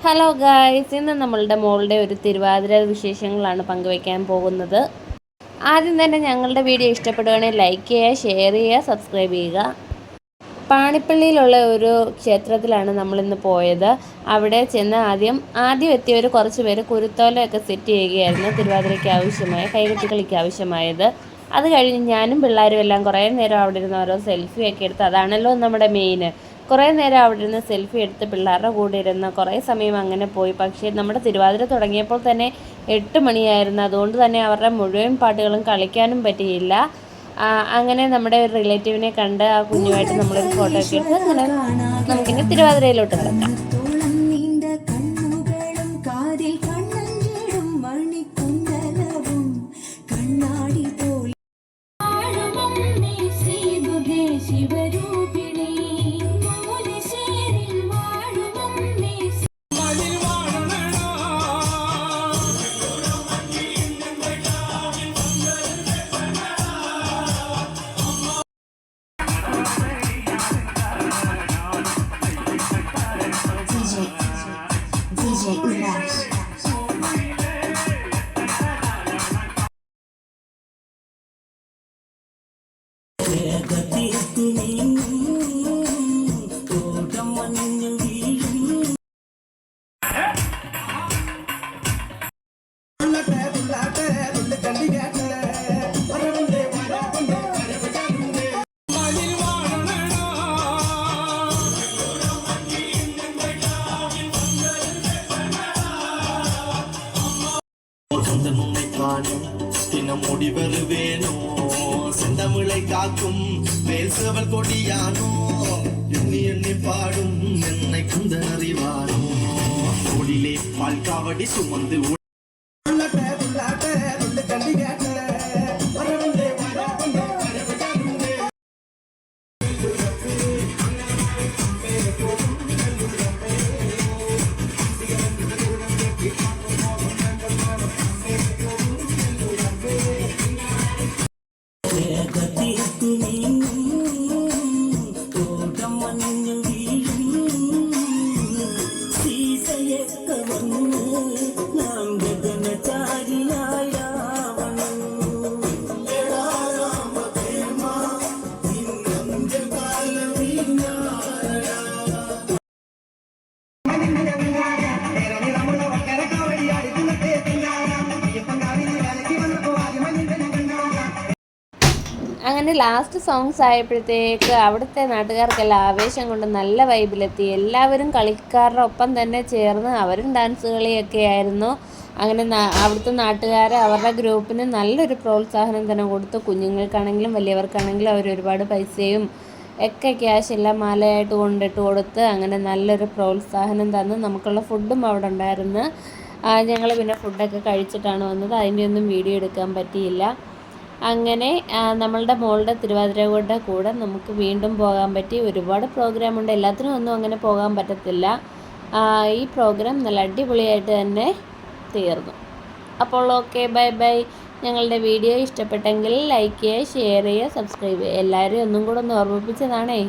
Hello guys, ഇന്ന് നമ്മളുടെ മോളുടെ ഒരു തിരുവാതിര വിശേഷങ്ങളാണ് പങ്കുവയ്ക്കാൻ പോകുന്നത്. ആദ്യം തന്നെ ഞങ്ങളുടെ വീഡിയോ ഇഷ്ടപ്പെടുകയാണെങ്കിൽ ലൈക്ക് ചെയ്യുക, ഷെയർ ചെയ്യുക, സബ്സ്ക്രൈബ് ചെയ്യുക. പാണിപ്പള്ളിയിലുള്ള ഒരു ക്ഷേത്രത്തിലാണ് നമ്മളിന്ന് പോയത്. അവിടെ ചെന്ന് ആദ്യം എത്തിയവർ കുറച്ച് പേര് കുരുത്തോലയൊക്കെ സെറ്റ് ചെയ്യുകയായിരുന്നു, തിരുവാതിരയ്ക്ക് ആവശ്യമായ കൈകൊട്ടിക്കളിക്ക് ആവശ്യമായത്. അത് കഴിഞ്ഞ് ഞാനും പിള്ളേരും എല്ലാം കുറേ നേരം അവിടെ ഇരുന്ന് ഓരോ സെൽഫിയൊക്കെ എടുത്ത്, അതാണല്ലോ നമ്മുടെ മെയിൻ. കുറേ നേരം അവിടെ ഇരുന്ന് സെൽഫി എടുത്ത് പിള്ളേരുടെ കൂടെ ഇരുന്ന് കുറേ സമയം അങ്ങനെ പോയി. പക്ഷേ നമ്മുടെ തിരുവാതിര തുടങ്ങിയപ്പോൾ തന്നെ 8 മണിയായിരുന്നു. അതുകൊണ്ട് തന്നെ അവരുടെ മുഴുവൻ പാട്ടുകളും കളിക്കാനും പറ്റിയില്ല. അങ്ങനെ നമ്മുടെ ഒരു റിലേറ്റീവിനെ കണ്ട് ആ കുഞ്ഞുമായിട്ട് നമ്മളൊരു ഫോട്ടോ ഒക്കെ എടുത്ത് അങ്ങനെ നമുക്കിനി തിരുവാതിരയിലോട്ട് കിടക്കാം. முடி வருவேனோ செந்தமிழை காக்கும் பேசுவல் கொடியானோ எண்ணி எண்ணி பாடும் என்னை குந்த அறிவானோ ஒளிலே பால் காவடி சுமந்து അങ്ങനെ ലാസ്റ്റ് സോങ്സ് ആയപ്പോഴത്തേക്ക് അവിടുത്തെ നാട്ടുകാർക്കെല്ലാം ആവേശം കൊണ്ട് നല്ല വൈബിലെത്തി. എല്ലാവരും കളിക്കാരുടെ ഒപ്പം തന്നെ ചേർന്ന് അവരും ഡാൻസ് കളിയൊക്കെ ആയിരുന്നു. അങ്ങനെ അവിടുത്തെ നാട്ടുകാർ അവരുടെ ഗ്രൂപ്പിന് നല്ലൊരു പ്രോത്സാഹനം തന്നെ കൊടുത്തു. കുഞ്ഞുങ്ങൾക്കാണെങ്കിലും വലിയവർക്കാണെങ്കിലും അവർ ഒരുപാട് പൈസയും ഒക്കെ ക്യാഷ് എല്ലാം മാലയായിട്ട് കൊണ്ടിട്ട് കൊടുത്ത് അങ്ങനെ നല്ലൊരു പ്രോത്സാഹനം തന്ന്. നമുക്കുള്ള ഫുഡും അവിടെ ഉണ്ടായിരുന്നു. ഞങ്ങൾ പിന്നെ ഫുഡൊക്കെ കഴിച്ചിട്ടാണ് വന്നത്. അതിൻ്റെ ഒന്നും വീഡിയോ എടുക്കാൻ പറ്റിയില്ല. അങ്ങനെ നമ്മളുടെ മോളുടെ തിരുവാതിരയുടെ കൂടെ നമുക്ക് വീണ്ടും പോകാൻ പറ്റി. ഒരുപാട് പ്രോഗ്രാമുണ്ട്, എല്ലാത്തിനും ഒന്നും അങ്ങനെ പോകാൻ പറ്റത്തില്ല. ഈ പ്രോഗ്രാം നല്ല അടിപൊളിയായിട്ട് തന്നെ തീർന്നു. അപ്പോൾ ഓക്കെ, ബൈ ബൈ. ഞങ്ങളുടെ വീഡിയോ ഇഷ്ടപ്പെട്ടെങ്കിൽ ലൈക്ക് ചെയ്യുക, ഷെയർ ചെയ്യുക, സബ്സ്ക്രൈബ് ചെയ്യുക. എല്ലാവരും ഒന്നും കൂടെ ഒന്ന് ഓർമ്മിപ്പിച്ചതാണേ.